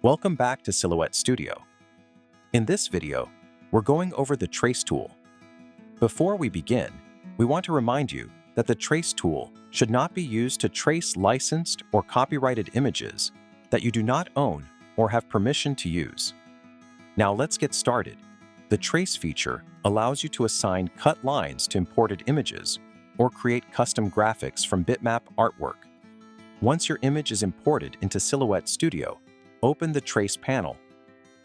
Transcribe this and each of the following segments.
Welcome back to Silhouette Studio. In this video, we're going over the Trace tool. Before we begin, we want to remind you that the Trace tool should not be used to trace licensed or copyrighted images that you do not own or have permission to use. Now let's get started. The Trace feature allows you to assign cut lines to imported images or create custom graphics from bitmap artwork. Once your image is imported into Silhouette Studio, open the Trace panel.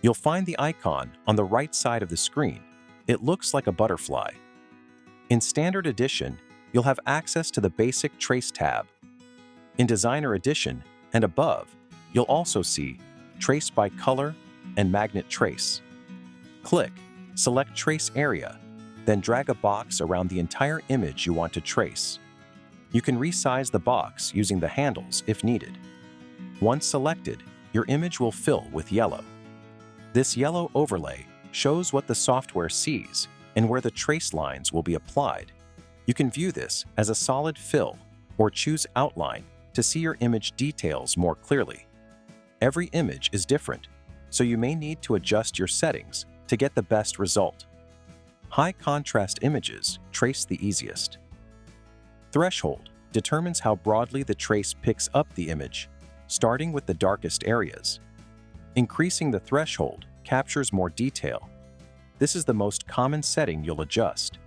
You'll find the icon on the right side of the screen. It looks like a butterfly. In Standard Edition, you'll have access to the basic Trace tab. In Designer Edition and above, you'll also see Trace by Color and Magnet Trace. Click Select Trace Area, then drag a box around the entire image you want to trace. You can resize the box using the handles if needed. Once selected, your image will fill with yellow. This yellow overlay shows what the software sees and where the trace lines will be applied. You can view this as a solid fill or choose Outline to see your image details more clearly. Every image is different, so you may need to adjust your settings to get the best result. High contrast images trace the easiest. Threshold determines how broadly the trace picks up the image, starting with the darkest areas. Increasing the threshold captures more detail. This is the most common setting you'll adjust.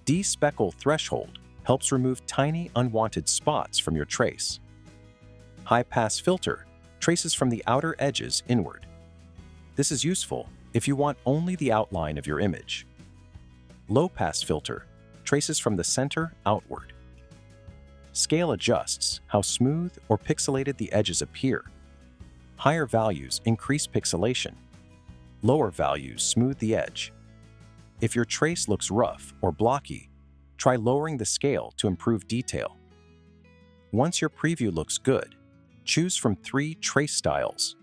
De-speckle threshold helps remove tiny unwanted spots from your trace. High pass filter traces from the outer edges inward. This is useful if you want only the outline of your image. Low pass filter traces from the center outward. Scale adjusts how smooth or pixelated the edges appear. Higher values increase pixelation. Lower values smooth the edge. If your trace looks rough or blocky, try lowering the scale to improve detail. Once your preview looks good, choose from 3 trace styles.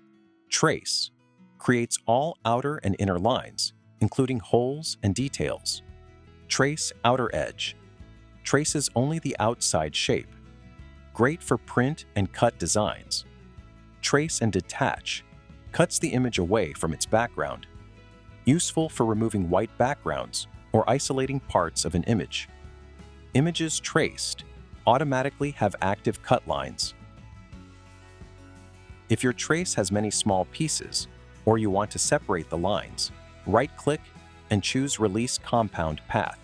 Trace creates all outer and inner lines, including holes and details. Trace outer edge traces only the outside shape. Great for print and cut designs. Trace and detach cuts the image away from its background. Useful for removing white backgrounds or isolating parts of an image. Images traced automatically have active cut lines. If your trace has many small pieces, or you want to separate the lines, right-click and choose Release Compound Path.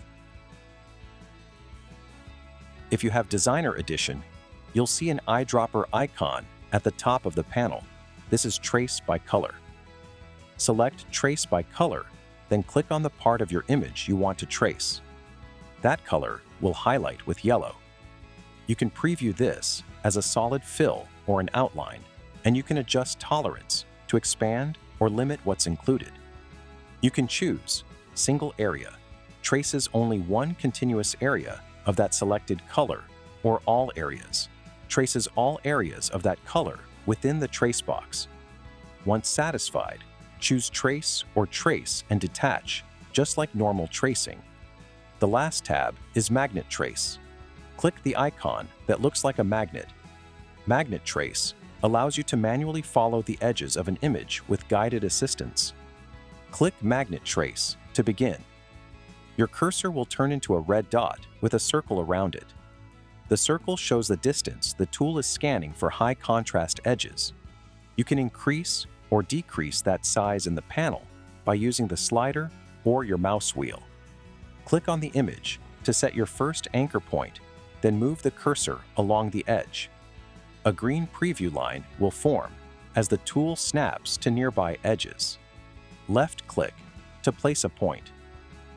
If you have Designer Edition, you'll see an eyedropper icon at the top of the panel. This is Trace by Color. Select Trace by Color, then click on the part of your image you want to trace. That color will highlight with yellow. You can preview this as a solid fill or an outline, and you can adjust tolerance to expand or limit what's included. You can choose Single Area, traces only one continuous area of that selected color, or All Areas, traces all areas of that color within the trace box. Once satisfied, choose Trace or Trace and Detach, just like normal tracing. The last tab is Magnet Trace. Click the icon that looks like a magnet. Magnet Trace allows you to manually follow the edges of an image with guided assistance. Click Magnet Trace to begin. Your cursor will turn into a red dot with a circle around it. The circle shows the distance the tool is scanning for high contrast edges. You can increase or decrease that size in the panel by using the slider or your mouse wheel. Click on the image to set your first anchor point, then move the cursor along the edge. A green preview line will form as the tool snaps to nearby edges. Left-click to place a point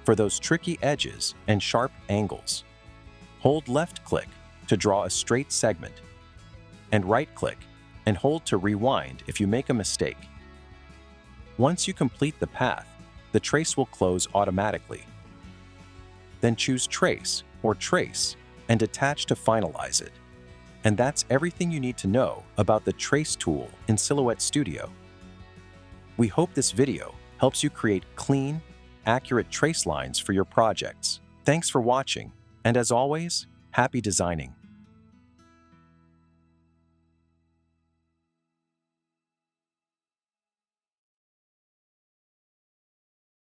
for those tricky edges and sharp angles. Hold left-click to draw a straight segment, and right-click and hold to rewind if you make a mistake. Once you complete the path, the trace will close automatically. Then choose Trace or Trace and Detach to finalize it. And that's everything you need to know about the Trace tool in Silhouette Studio. We hope this video helps you create clean, accurate trace lines for your projects. Thanks for watching, and as always, happy designing.